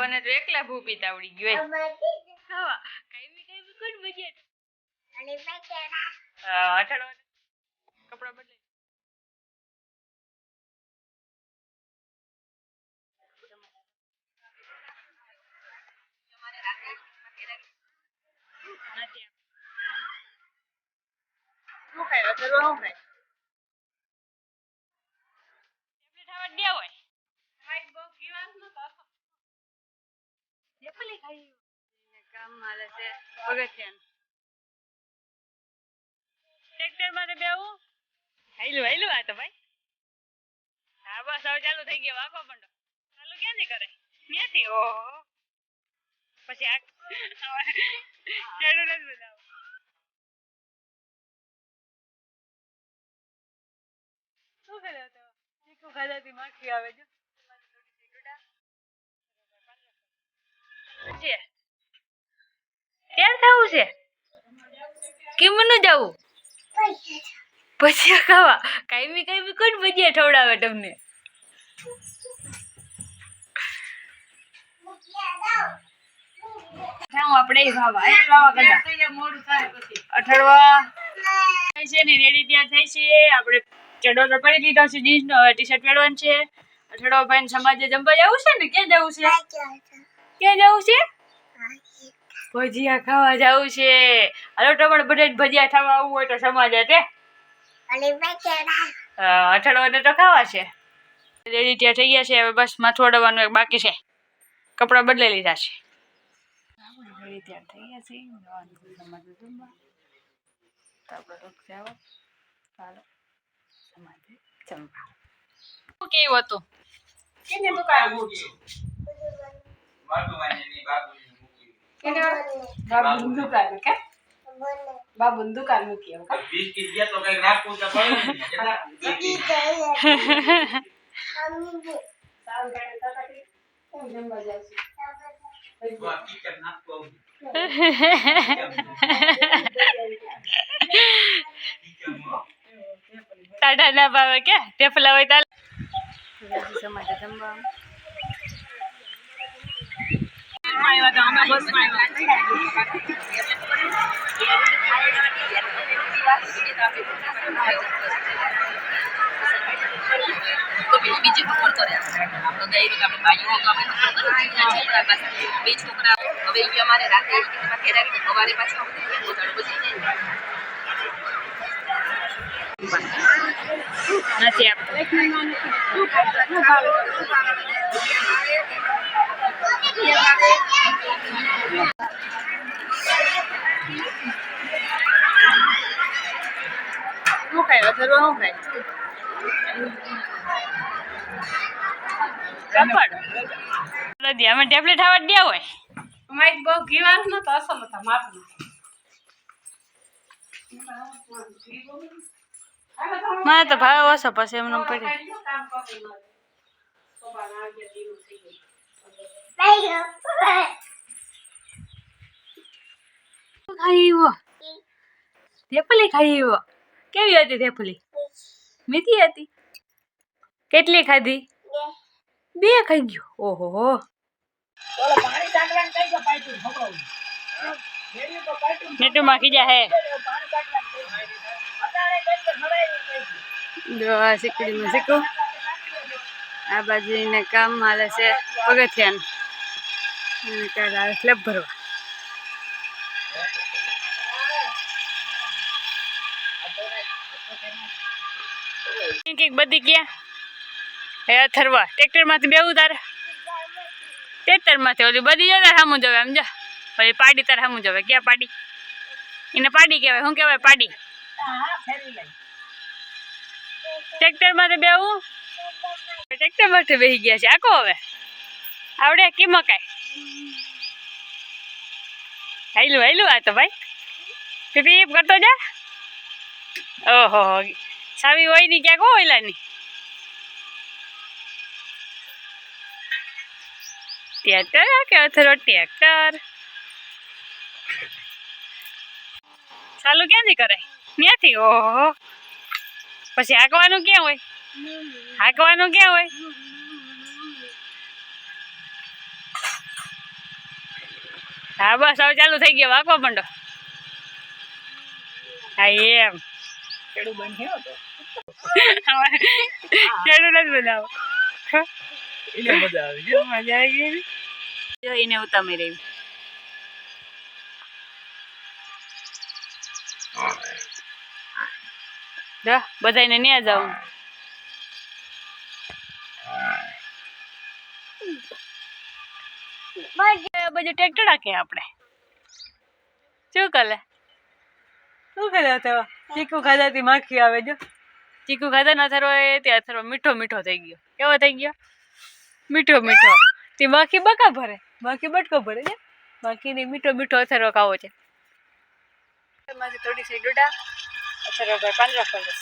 અથડવાને તો એકલા ભૂ પીતા આવડી ગયો ખાવા કઈ કોણ બજેટ અથડવા કપડા બદલે શું ખાય અથડવા શું ખાય ટેબ્લેટ ખાવા દે હોય માઈક બહુ ગીવાસ ન તો જેપલી ખાઈ કામ માલે છે પગથિયાન ટ્રેક્ટર માં તો બેવું હાઈલું આ તો ભાઈ હા બસ હવે ચાલુ થઈ ગયો વાગવા માંડો ચાલુ ક્યાંથી કરે ત્યાંથી ઓહો પછી આ ચડું નથી બતાવું શું કર્યો તો ચીકુ ખાધાથી માખી આવે જો ક્યાં થવું છે કેમનું જવું ભજીયા ખાવા કાયમી કોણ ભજીયા ખવડાવે તમને આપણે અથડવા થાય છે ને રેડી ત્યાં થાય છે આપણે ચડો તો પડી લીધો છે જીન્સ નો હવે ટી શર્ટ પહેરવાનું છે અથડવા ભાઈ સમાજે જમવા જવું છે ને ક્યાં જવું છે ભજીયા ખાવા જવું છે હાલો તમારે બધા ભજીયા ખાવા આવવું હોય તો સમાજે તે અથડવાને તો ખાવા છે રેડી ત્યાં થઈ ગયા છે હવે બસ માથું અડવાનું એક બાકી છે કપડાં બદલાઈ લીધા છે રેડી ત્યાં થઈ ગયા છે સમાજે જમવા તો આપણે રોક જાવ ચાલો સમાજે જમવા કેવું હતું કેને દુકાન મૂકી બાબુ દુકાન કે બાબુ દુકાન મૂકી એમ કા 20 કી ગયા તો કઈ રાખવું તો પડે ને સાવ ગાડી તાકી કોણ જમવા જાય છે વા ટીચર નાખતો ટાટા ના ભાવે કે ટેફલા હોય તાલ સમાજે જમવા આવ્યા તો અમે બસમાં તો બીજી ખબર કરે આપણે ગઈ રીતે આપણે બાજુઓ તો આપણે બે છોકરા હવે એ અમારે રાતે ફેરાવી તો સવારે પાછું નથી શું ખાય અથડવા શું ખાય કપડ અમે ટેબ્લેટ ખાવા દે હોય માઇક બહુ ગીવાસ ન તો અસલ હતા માપનું મારે તો ભાવ ઓછો પછી એમને પડી થેપલી ખાઈ કેવી હતી થેપલી મીઠી હતી કેટલી ખાધી બે ખાઈ ગયો ઓહો નેટુમાં ખીજા હે જો આ શીકડીમાં શીખું આ બાજુ એને કામ હાલે છે પગથિયાનું એને કાલે આવે સ્લેબ ભરવા બધી ક્યાં હે અથરવા ટ્રેક્ટર માંથી બેવું તારે ટ્રેક્ટર માંથી ઓલી બધી જો તાર સામું જવે સમજા પછી પાડી તાર સામું જવે ક્યાં પાડી એને પાડી કહેવાય શું કહેવાય પાડી ટ્રેક્ટર માંથી બેવું ટ્રેક્ટર માંથી બેસી ગયા છે આખો હવે આવડે કે મકાઈ હાઈલું આ તો ભાઈ પીપી કરતો જા ઓહો સાવી હોય ની ક્યાંક ઓયલા ની ટ્રેક્ટર કે અથરો ટ્રેક્ટર ચાલુ ક્યાંથી કરાય ત્યાંથી ઓહો પછી હાંકવાનું ક્યાં હોય હા બસ હવે ચાલુ થઈ ગયો વાગવા માંડો હા એમ ખેડૂ બન્યો તો ખેડૂત જ બનાવો એને મજા આવી ગઈ. મજા આવી ગઈ જો એને ઉતામી રહી જો બધાને ન્યા જાઉં બધું ટ્રેક્ટર રાખે આપણે શું કરે શું કરે તો ચીકુ ખાધાથી માખી આવે જો ચીકુ ખાધા ના થરો એ ત્યાં થરો મીઠો મીઠો થઈ ગયો કેવો થઈ ગયો મીઠો મીઠો તે માખી બકા ભરે માખી બટકો ભરે છે માખીને મીઠો મીઠો અથરો ખાવો છે એમાંથી થોડી સી ડોડા અથરો ભાઈ 15 ફરસ